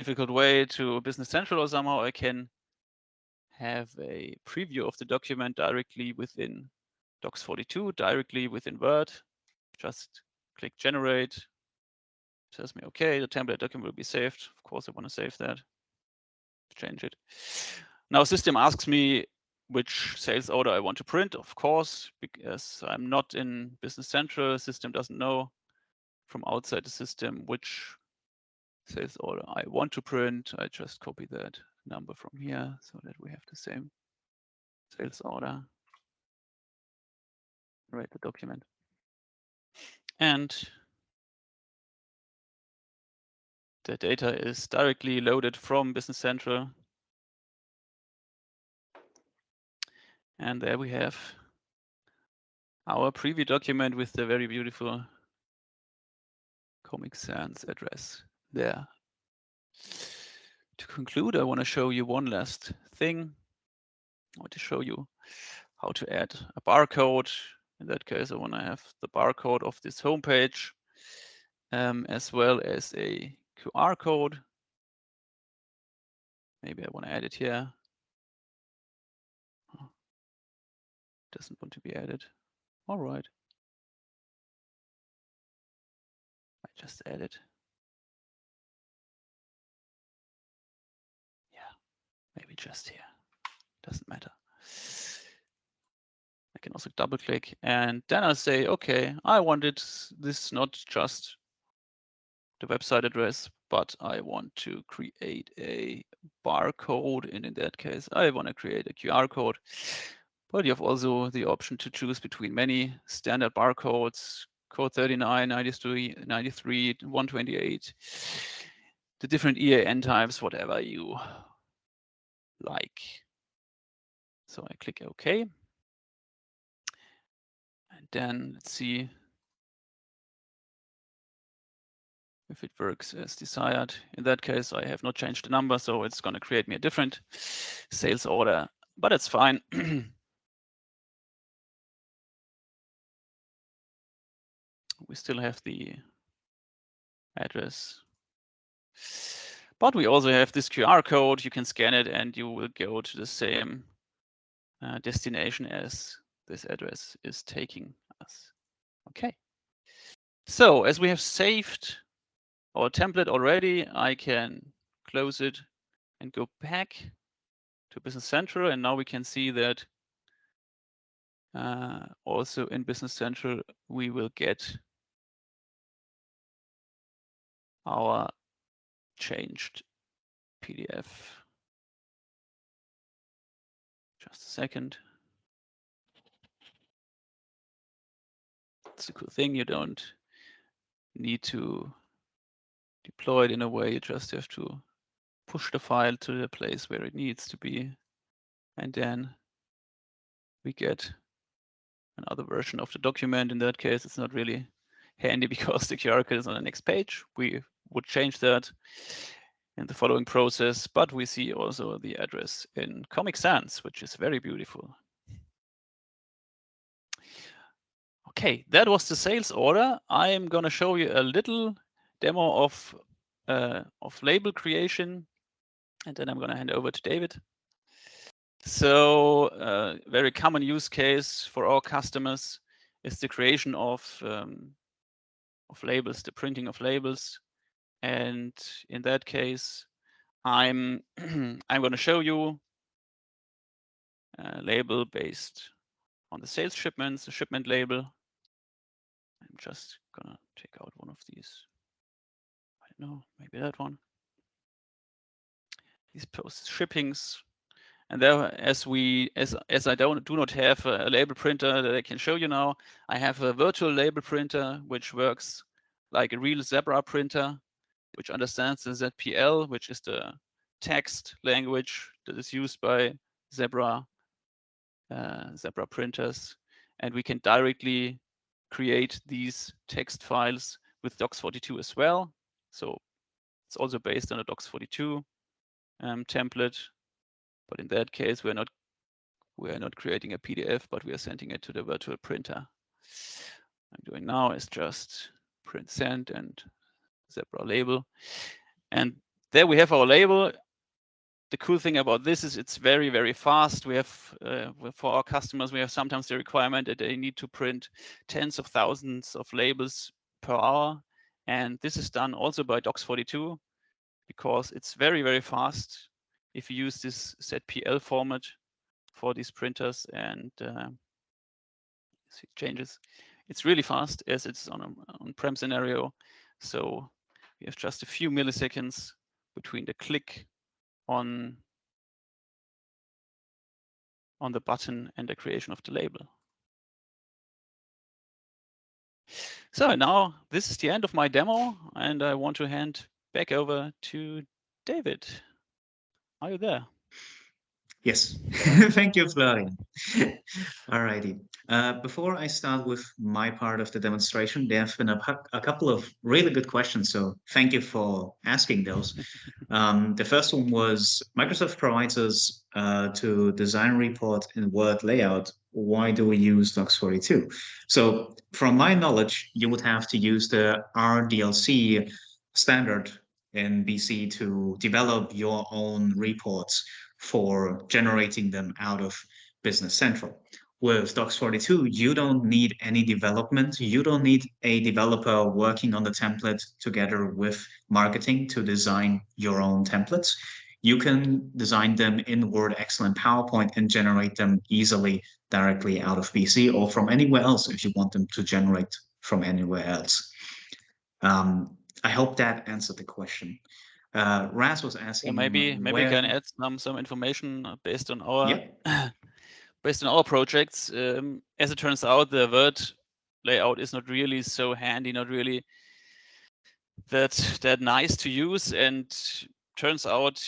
difficult way to Business Central, or somehow I can have a preview of the document directly within dox42, directly within Word. Just click generate. Tells me, okay, the template document will be saved. Of course, I want to save that. Change it. Now, system asks me which sales order I want to print. Of course, because I'm not in Business Central, system doesn't know from outside the system which sales order I want to print. I just copy that number from here so that we have the same sales order. Write the document. And the data is directly loaded from Business Central. And there we have our preview document with the very beautiful Comic Sans address there. To conclude, I want to show you one last thing. I want to show you how to add a barcode. In that case, I want to have the barcode of this homepage, as well as a QR code. Maybe I want to add it here. Oh, doesn't want to be added. All right. I just add it. Yeah, maybe just here. Doesn't matter. I can also double click, and then I say, okay, I wanted this not just the website address, but I want to create a barcode. And in that case, I want to create a QR code. But you have also the option to choose between many standard barcodes, code 39, 93, 93, 128, the different EAN types, whatever you like. So I click OK. And then let's see if it works as desired. In that case, I have not changed the number, so it's going to create me a different sales order, but it's fine. We still have the address, but we also have this QR code. You can scan it and you will go to the same destination as this address is taking us. Okay. So as we have saved our template already, I can close it and go back to Business Central. And now we can see that also in Business Central, we will get our changed PDF. Just a second. It's a cool thing. You don't need to deploy it in a way. You just have to push the file to the place where it needs to be. And then we get another version of the document. In that case, it's not really handy because the QR code is on the next page. We would change that in the following process, but we see also the address in Comic Sans, which is very beautiful. Okay, that was the sales order. I am going to show you a little demo of label creation, and then I'm going to hand over to David. So very common use case for our customers is the creation of labels, the printing of labels. And in that case, I'm going to show you a label based on the sales shipments, the shipment label. I'm just gonna take out one of these. I don't know, maybe that one. These post shippings. And there, as I do not have a label printer that I can show you now, I have a virtual label printer which works like a real Zebra printer, which understands the ZPL, which is the text language that is used by Zebra printers, and we can directly create these text files with dox42 as well. So it's also based on a dox42 template. But in that case, we are not creating a PDF, but we are sending it to the virtual printer. I'm doing now is just print send and Zebra label. And there we have our label. The cool thing about this is it's very, very fast. We have, for our customers, we have sometimes the requirement that they need to print tens of thousands of labels per hour. And this is done also by dox42 because it's very, very fast if you use this ZPL format for these printers and see changes. It's really fast as it's on an on-prem scenario. So we have just a few milliseconds between the click on the button and the creation of the label. So now this is the end of my demo, and I want to hand back over to David. Are you there? Yes, thank you, Florian. Alrighty. Before I start with my part of the demonstration, there have been a couple of really good questions, so thank you for asking those. The first one was, Microsoft provides us to design a report in Word layout. Why do we use dox42? So from my knowledge, you would have to use the RDLC standard in BC to develop your own reports for generating them out of Business Central. With dox42, you don't need any development. You don't need a developer working on the template together with marketing to design your own templates. You can design them in Word, Excel, and PowerPoint and generate them easily directly out of BC or from anywhere else if you want them to generate from anywhere else. I hope that answered the question. Raz was asking, maybe we can add some information based on our based on our projects. As it turns out, the Word layout is not really so handy, not really that nice to use, and turns out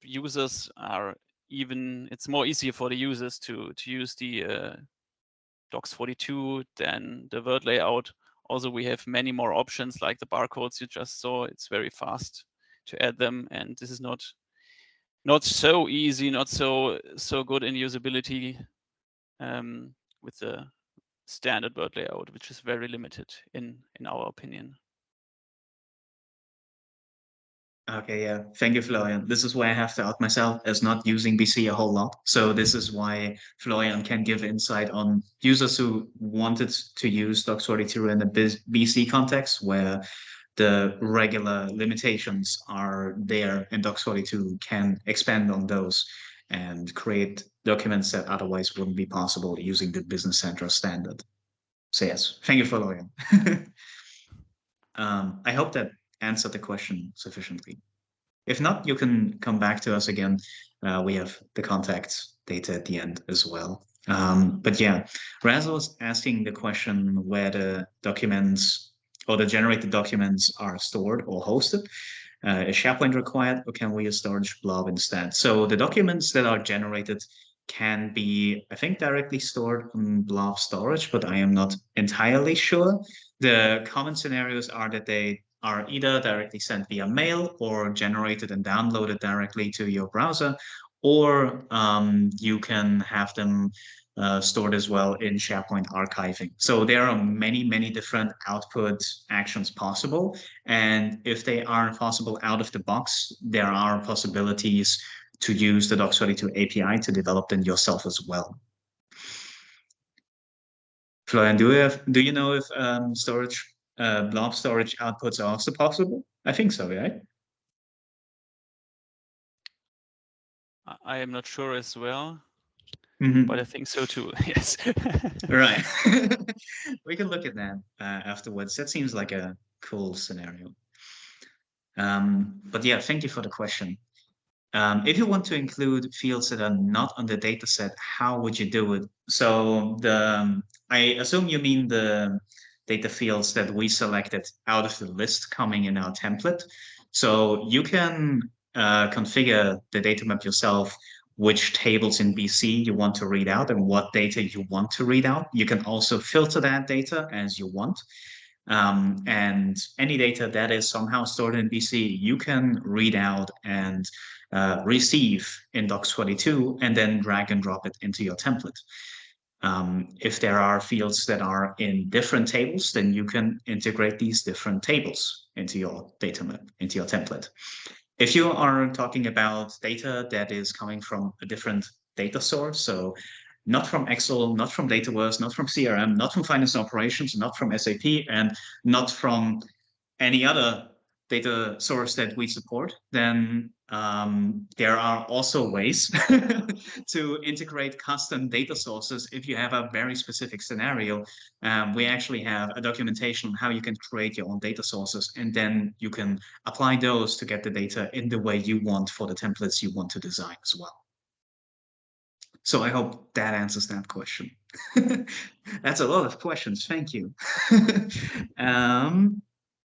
users are it's more easier for the users to use the dox42 than the Word layout. Also, we have many more options like the barcodes you just saw. It's very fast to add them, and this is not so easy, not so good in usability with the standard Word layout, which is very limited in our opinion. Okay, yeah. Thank you, Florian. This is why I have to out myself as not using BC a whole lot. So this is why Florian can give insight on users who wanted to use dox42 in a BC context where the regular limitations are there and dox42 can expand on those and create documents that otherwise wouldn't be possible using the Business Central standard. So yes, thank you, Florian. I hope that answered the question sufficiently. If not, you can come back to us again. We have the contact data at the end as well. But yeah, Raz was asking the question where the documents or the generated documents are stored or hosted. Is SharePoint required, or can we use storage blob instead? So the documents that are generated can be, I think, directly stored on blob storage, but I am not entirely sure. The common scenarios are that they are either directly sent via mail or generated and downloaded directly to your browser, or you can have them stored as well in SharePoint archiving. So there are many, many different output actions possible. And if they aren't possible out of the box, there are possibilities to use the dox42 API to develop them yourself as well. Florian, do you know if blob storage outputs are also possible? I think so, right? I am not sure as well, Mm-hmm. but I think so too. Yes. Right. We can look at that afterwards. That seems like a cool scenario. But yeah, thank you for the question. If you want to include fields that are not on the dataset, how would you do it? So I assume you mean the data fields that we selected out of the list coming in our template. So you can configure the data map yourself, which tables in BC you want to read out and what data you want to read out. You can also filter that data as you want. And any data that is somehow stored in BC, you can read out and receive in dox42 and then drag and drop it into your template. If there are fields that are in different tables, then you can integrate these different tables into your data map, into your template. If you are talking about data that is coming from a different data source, so not from Excel, not from Dataverse, not from CRM, not from finance and operations, not from SAP, and not from any other data source that we support, then there are also ways to integrate custom data sources if you have a very specific scenario. We actually have a documentation on how you can create your own data sources, and then you can apply those to get the data in the way you want for the templates you want to design as well. So I hope that answers that question. That's a lot of questions. Thank you.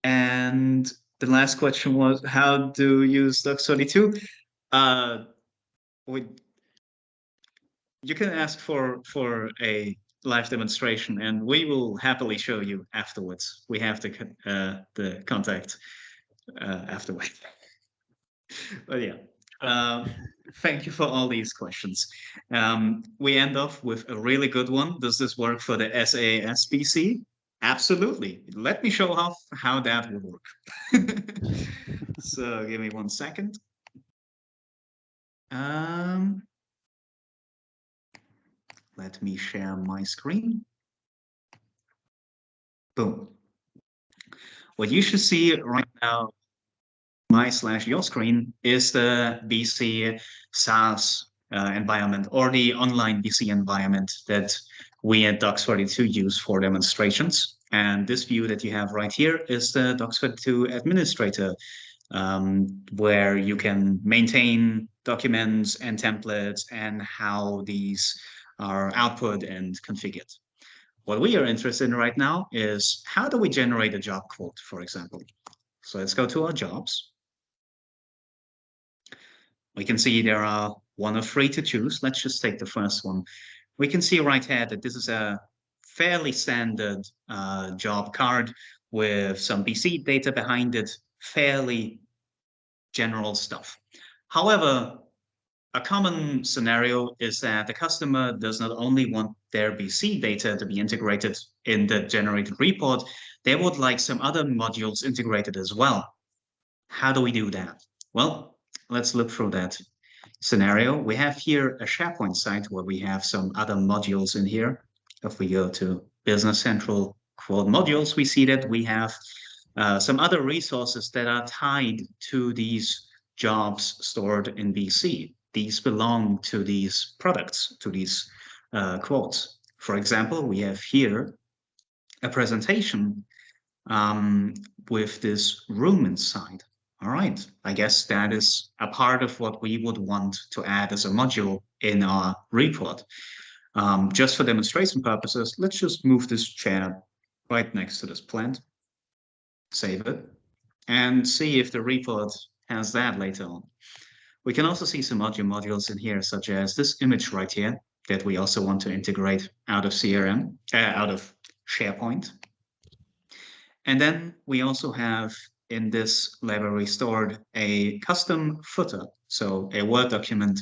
And the last question was, how to use dox42? We, you can ask for a live demonstration, and we will happily show you afterwards. We have the contact afterwards. But yeah. Thank you for all these questions. We end off with a really good one. Does this work for the SASBC? Absolutely. Let me show how that will work. So give me 1 second. Let me share my screen. Boom. What you should see right now, my/your screen, is the BC SaaS environment, or the online BC environment that we at dox42 use for demonstrations. And this view that you have right here is the dox42 administrator, where you can maintain documents and templates and how these are output and configured. What we are interested in right now is, how do we generate a job quote, for example? So let's go to our jobs. We can see there are 1 of 3 to choose. Let's just take the first one. We can see right here that this is a fairly standard job card with some BC data behind it, fairly general stuff. However, a common scenario is that the customer does not only want their BC data to be integrated in the generated report, they would like some other modules integrated as well. How do we do that? Well, let's look through that scenario. We have here a SharePoint site where we have some other modules in here. If we go to Business Central quote modules, we see that we have some other resources that are tied to these jobs stored in BC. These belong to these products, to these quotes. For example, we have here a presentation with this room inside. All right, I guess that is a part of what we would want to add as a module in our report. Just for demonstration purposes, let's just move this chair right next to this plant, save it, and see if the report has that later on. We can also see some modules in here, such as this image right here, that we also want to integrate out of CRM, out of SharePoint. And then we also have in this library stored a custom footer, so a Word document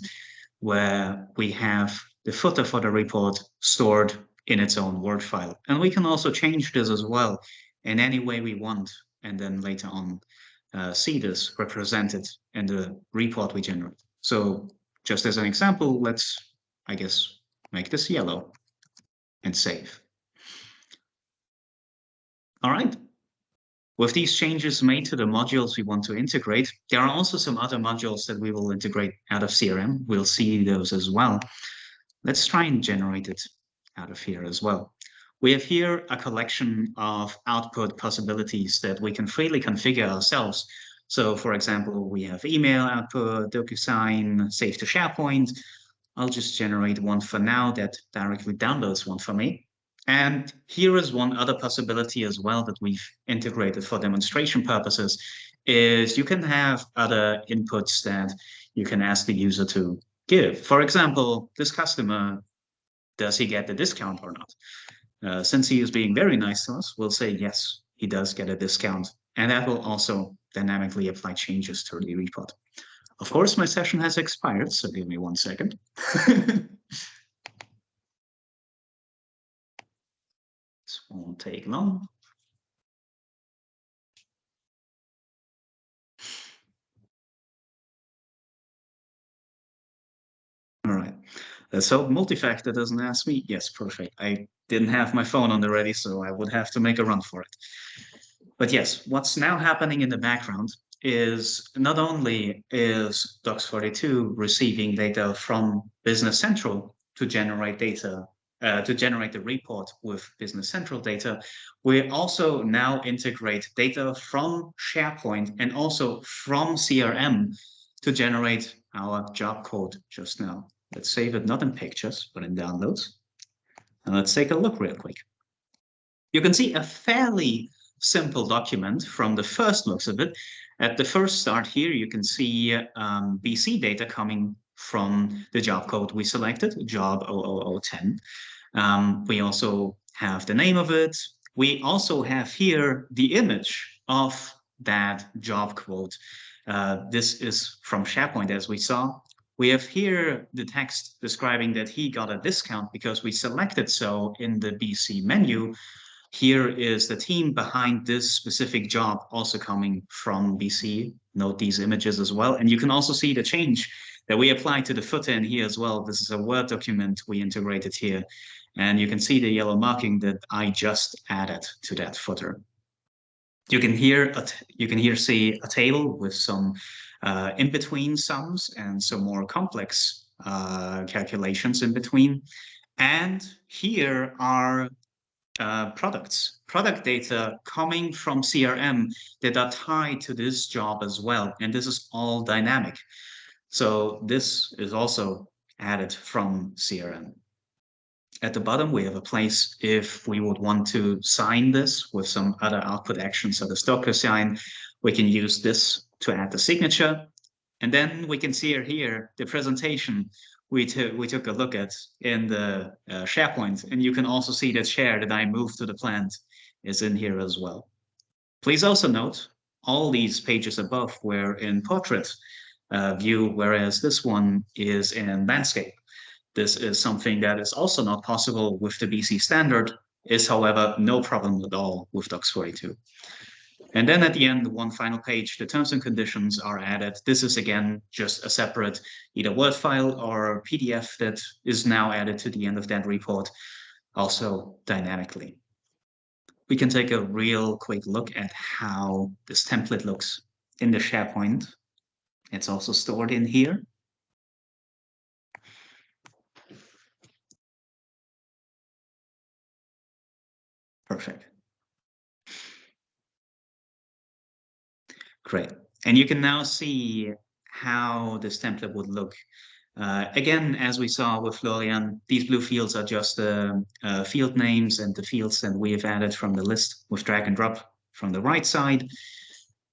where we have the footer for the report stored in its own Word file. And we can also change this as well in any way we want, and then later on see this represented in the report we generate. So just as an example, let's, I guess, make this yellow and save. All right. With these changes made to the modules we want to integrate, there are also some other modules that we will integrate out of CRM. We'll see those as well. Let's try and generate it out of here as well. We have here a collection of output possibilities that we can freely configure ourselves. So for example, we have email output, DocuSign, save to SharePoint. I'll just generate one for now that directly downloads one for me. And here is one other possibility as well that we've integrated for demonstration purposes, is you can have other inputs that you can ask the user to give. For example, this customer, does he get the discount or not? Since he is being very nice to us, we'll say yes, he does get a discount. And that will also dynamically apply changes to the report. Of course, my session has expired, so give me 1 second. This won't take long. Let's hope multi-factor doesn't ask me. Yes, perfect. I didn't have my phone on the ready, so I would have to make a run for it. But yes, what's now happening in the background is not only is dox42 receiving data from Business Central to generate data, to generate the report with Business Central data, we also now integrate data from SharePoint and also from CRM to generate our job code just now. Let's save it not in pictures, but in downloads. And let's take a look real quick. You can see a fairly simple document from the first looks of it. At the first start here, you can see BC data coming from the job code we selected, job 00010. We also have the name of it. We also have here the image of that job quote. This is from SharePoint, as we saw. We have here the text describing that he got a discount because we selected so in the BC menu. Here is the team behind this specific job also coming from BC. Note these images as well. And you can also see the change that we applied to the footer in here as well. This is a Word document we integrated here. And you can see the yellow marking that I just added to that footer. You can here see a table with some in-between sums and some more complex calculations in between. And here are product data coming from CRM that are tied to this job as well. And this is all dynamic. So this is also added from CRM. At the bottom, we have a place if we would want to sign this with some other output actions, so the DocuSign, we can use this to add the signature. And then we can see here the presentation we took a look at in the SharePoint. And you can also see that share that I moved to the plant is in here as well. Please also note all these pages above were in portrait view, whereas this one is in landscape. This is something that is also not possible with the BC standard, is however no problem at all with dox42. And then at the end, one final page, the terms and conditions are added. This is again just a separate either Word file or PDF that is now added to the end of that report, also dynamically. We can take a real quick look at how this template looks in the SharePoint. It's also stored in here. Perfect. Great. And you can now see how this template would look. Again, as we saw with Florian, these blue fields are just the field names and the fields that we have added from the list with drag and drop from the right side.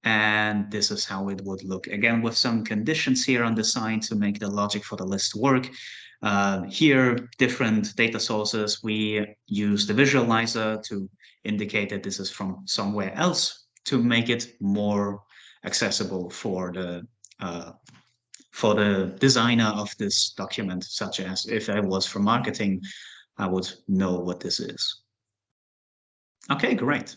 And this is how it would look. Again, with some conditions here on the side to make the logic for the list work. Here, different data sources. We use the visualizer to indicate that this is from somewhere else to make it more accessible for the designer of this document, such as if I was from marketing, I would know what this is. Okay, great.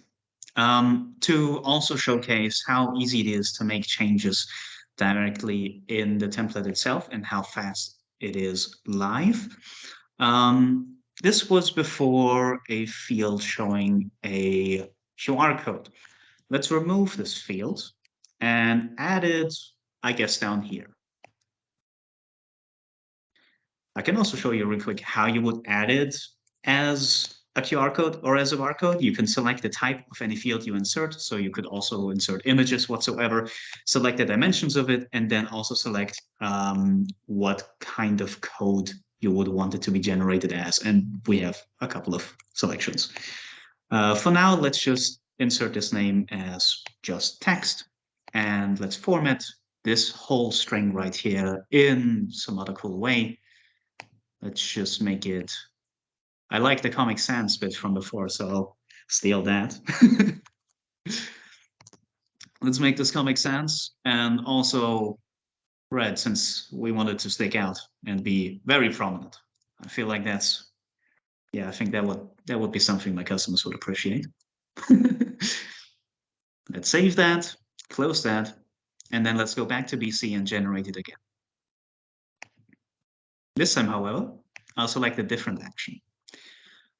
To also showcase how easy it is to make changes directly in the template itself and how fast it is live. This was before a field showing a QR code. Let's remove this field and add it, I guess, down here. I can also show you real quick how you would add it as a QR code or as a barcode. You can select the type of any field you insert. So you could also insert images whatsoever, select the dimensions of it, and then also select what kind of code you would want it to be generated as. And we have a couple of selections. For now, let's just insert this name as just text. And let's format this whole string right here in some other cool way. Let's just make it, I like the Comic Sans bit from before, so I'll steal that. Let's make this Comic Sans and also red, since we wanted to stick out and be very prominent. I feel like that's, yeah, I think that would be something my customers would appreciate. Let's save that, close that, and then let's go back to BC and generate it again. This time, however, I'll select a different action.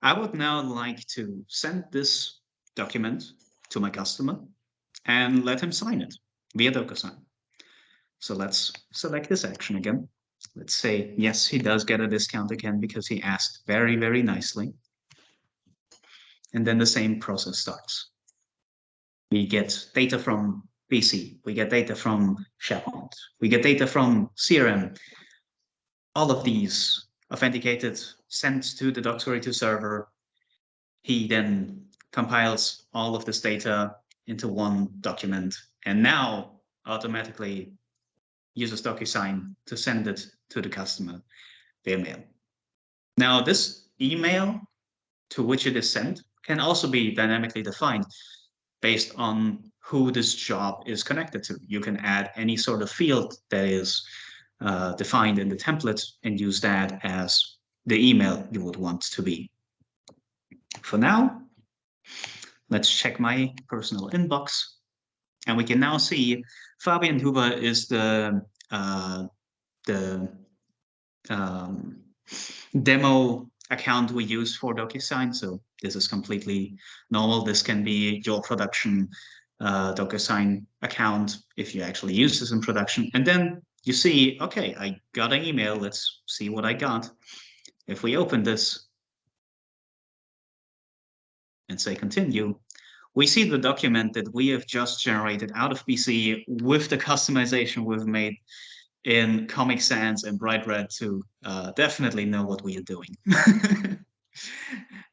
I would now like to send this document to my customer and let him sign it via DocuSign. So let's select this action again. Let's say, yes, he does get a discount again because he asked very, very nicely. And then the same process starts. We get data from PC, we get data from SharePoint, we get data from CRM. All of these authenticated, sent to the dox42 server. He then compiles all of this data into one document and now automatically uses DocuSign to send it to the customer via mail. Now, this email to which it is sent can also be dynamically defined based on who this job is connected to. You can add any sort of field that is defined in the template and use that as the email you would want to be. For now, let's check my personal inbox. And we can now see Fabian Huber is the demo account we use for DocuSign. So this is completely normal. This can be your production DocuSign account if you actually use this in production. And then you see, okay, I got an email. Let's see what I got. If we open this and say continue, we see the document that we have just generated out of BC with the customization we've made in Comic Sans and Bright Red to definitely know what we are doing.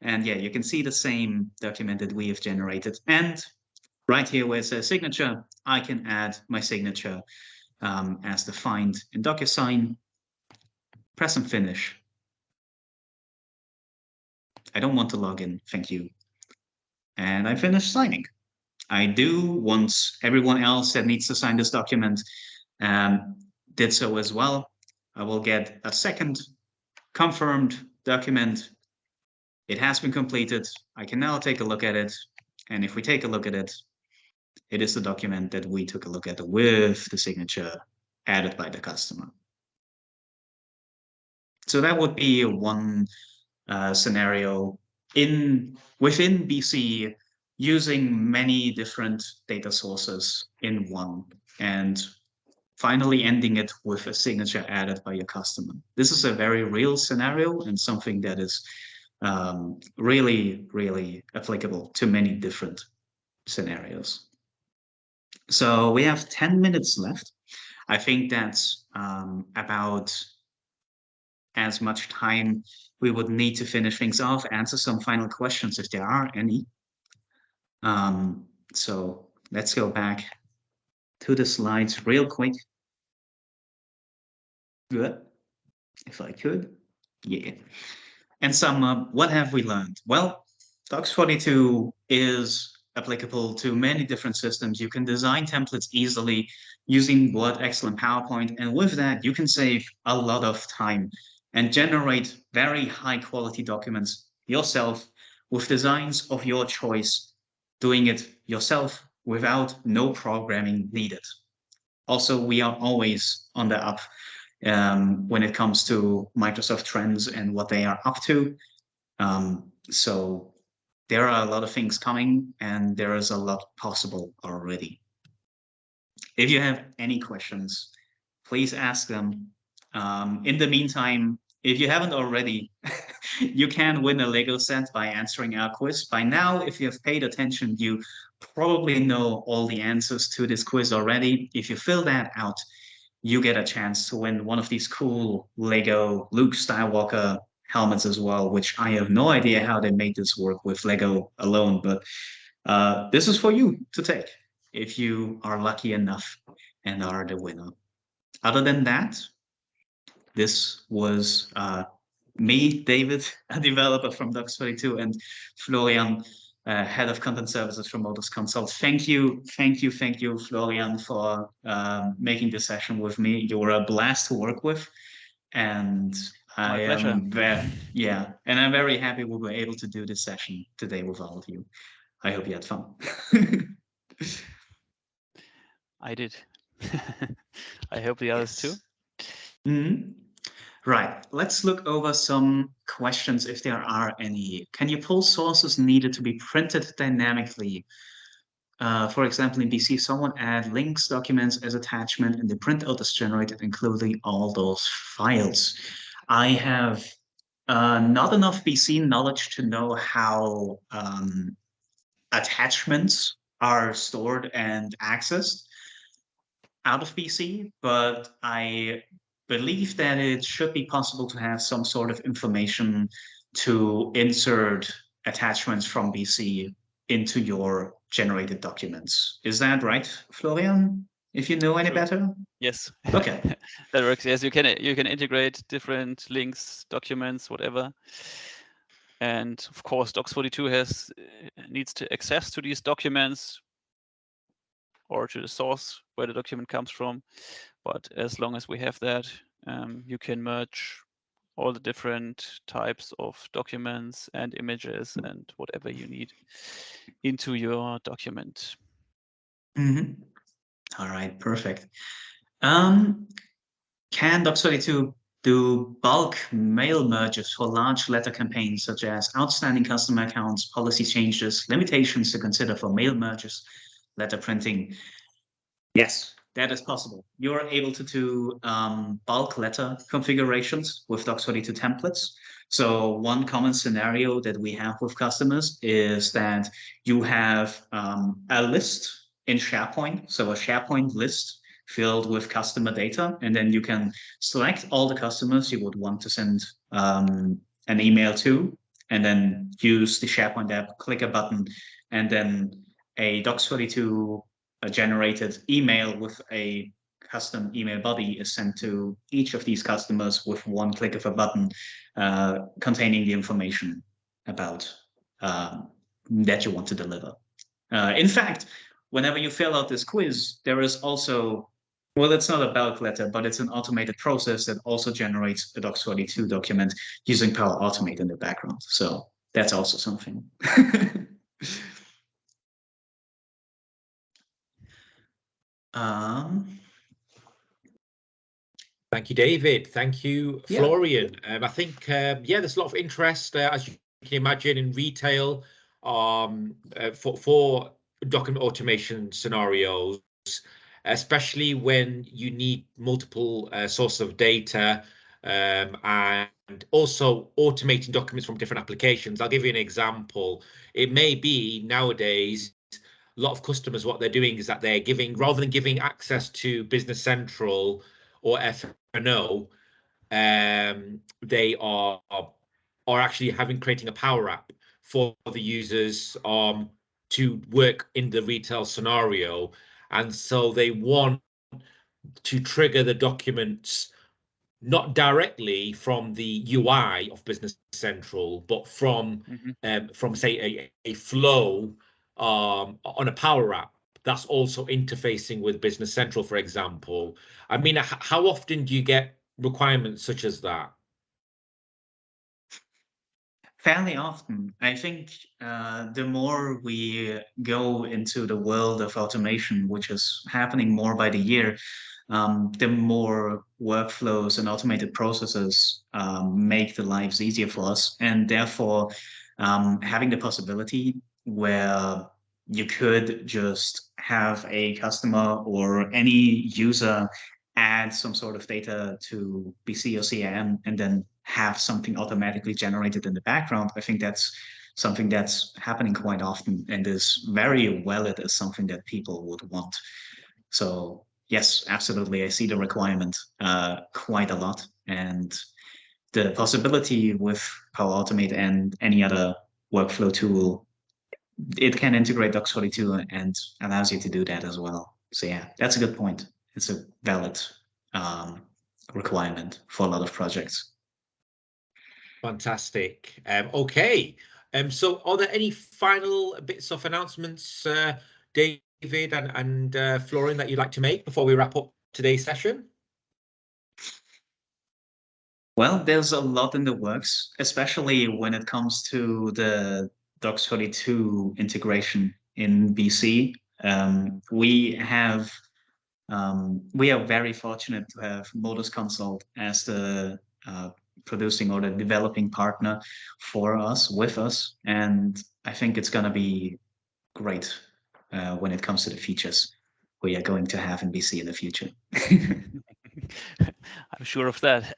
And yeah, you can see the same document that we have generated. And right here where it says signature, I can add my signature as defined in DocuSign. Press and finish. I don't want to log in, thank you. And I finish signing. I do once everyone else that needs to sign this document did so as well. I will get a second confirmed document. It has been completed. I can now take a look at it. And if we take a look at it, it is the document that we took a look at with the signature added by the customer. So that would be one scenario within BC using many different data sources in one, and finally ending it with a signature added by your customer. This is a very real scenario and something that is really, really applicable to many different scenarios. So we have 10 minutes left. I think that's about as much time we would need to finish things off, answer some final questions if there are any. So let's go back to the slides real quick. Good, if I could. Yeah. And sum up, what have we learned? Well, dox42 is applicable to many different systems. You can design templates easily using Word, Excel, and PowerPoint. And with that, you can save a lot of time and generate very high quality documents yourself with designs of your choice, doing it yourself without no programming needed. Also, we are always on the up when it comes to Microsoft trends and what they are up to. So there are a lot of things coming and there is a lot possible already. If you have any questions, please ask them. In the meantime, if you haven't already, you can win a Lego set by answering our quiz. By now, if you have paid attention, you probably know all the answers to this quiz already. If you fill that out, you get a chance to win one of these cool Lego Luke Skywalker helmets as well, which I have no idea how they made this work with Lego alone, but this is for you to take if you are lucky enough and are the winner. Other than that, this was me, David, a developer from dox42, and Florian, head of content services from Motors Consult. Thank you, Florian, for making this session with me. You were a blast to work with, and My pleasure. I'm very happy we were able to do this session today with all of you. I hope you had fun. I did. I hope the others too. Mm-hmm. Right. Let's look over some questions if there are any. Can you pull sources needed to be printed dynamically? For example, in BC, someone add links, documents as attachment, and the printout is generated, including all those files. I have not enough BC knowledge to know how attachments are stored and accessed out of BC, but I believe that it should be possible to have some sort of information to insert attachments from BC into your generated documents. Is that right, Florian? If you know any better? Yes. Okay. That works. Yes, you can integrate different links, documents, whatever. And of course, dox42 needs to access to these documents or to the source where the document comes from. But as long as we have that, you can merge all the different types of documents and images and whatever you need into your document. Mm-hmm. All right, perfect. Can dox42 do bulk mail merges for large letter campaigns, such as outstanding customer accounts, policy changes, limitations to consider for mail merges, letter printing? Yes, that is possible. You're able to do bulk letter configurations with dox42 templates. So one common scenario that we have with customers is that you have a list in SharePoint, so a SharePoint list filled with customer data, and then you can select all the customers you would want to send an email to, and then use the SharePoint app, click a button, and then a dox42 generated email with a custom email body is sent to each of these customers with one click of a button containing the information about that you want to deliver. In fact, whenever you fill out this quiz, there is also, well, it's not a bulk letter, but it's an automated process that also generates a dox42 document using Power Automate in the background. So that's also something. Thank you, David. Thank you, Florian. I think, there's a lot of interest, as you can imagine, in retail for document automation scenarios, especially when you need multiple sources of data and also automating documents from different applications. I'll give you an example. It may be nowadays, a lot of customers, what they're doing is that they're giving, rather than giving access to Business Central or F&O, they are actually creating a Power App for the users to work in the retail scenario. And so they want to trigger the documents not directly from the UI of Business Central, but from say a flow on a Power App that's also interfacing with Business Central, for example. I mean, how often do you get requirements such as that? Fairly often. I think the more we go into the world of automation, which is happening more by the year, the more workflows and automated processes make the lives easier for us. And therefore, having the possibility where you could just have a customer or any user add some sort of data to BC or CRM and then have something automatically generated in the background, I think that's something that's happening quite often and is very valid as something that people would want. So yes, absolutely. I see the requirement quite a lot. And the possibility with Power Automate and any other workflow tool, it can integrate dox42 and allows you to do that as well. So yeah, that's a good point. It's a valid requirement for a lot of projects. Fantastic. Okay. So are there any final bits of announcements, David and Florian, that you'd like to make before we wrap up today's session? Well, there's a lot in the works, especially when it comes to the dox42 integration in BC. We are very fortunate to have Modus Consult as the producing or the developing partner for us, with us. And I think it's going to be great when it comes to the features we are going to have in BC in the future. I'm sure of that.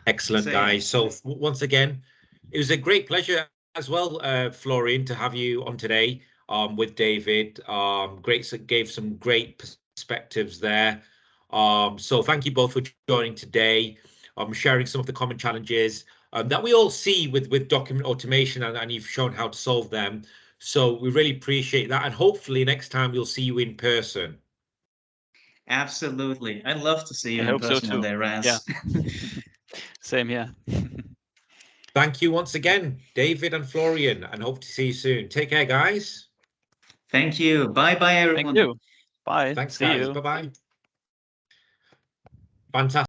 Excellent, guys. So once again, it was a great pleasure as well, Florian, to have you on today with David. Gave some great perspectives there. So thank you both for joining today, sharing some of the common challenges that we all see with document automation, and you've shown how to solve them. So we really appreciate that, and hopefully next time we'll see you in person. Absolutely. I'd love to see you I in hope so person one too. day, Raz. Yeah. Same here. Thank you once again, David and Florian, and hope to see you soon. Take care, guys. Thank you. Bye-bye, everyone. Thank you. Bye. Thanks, See guys. you. Bye-bye. Fantastic.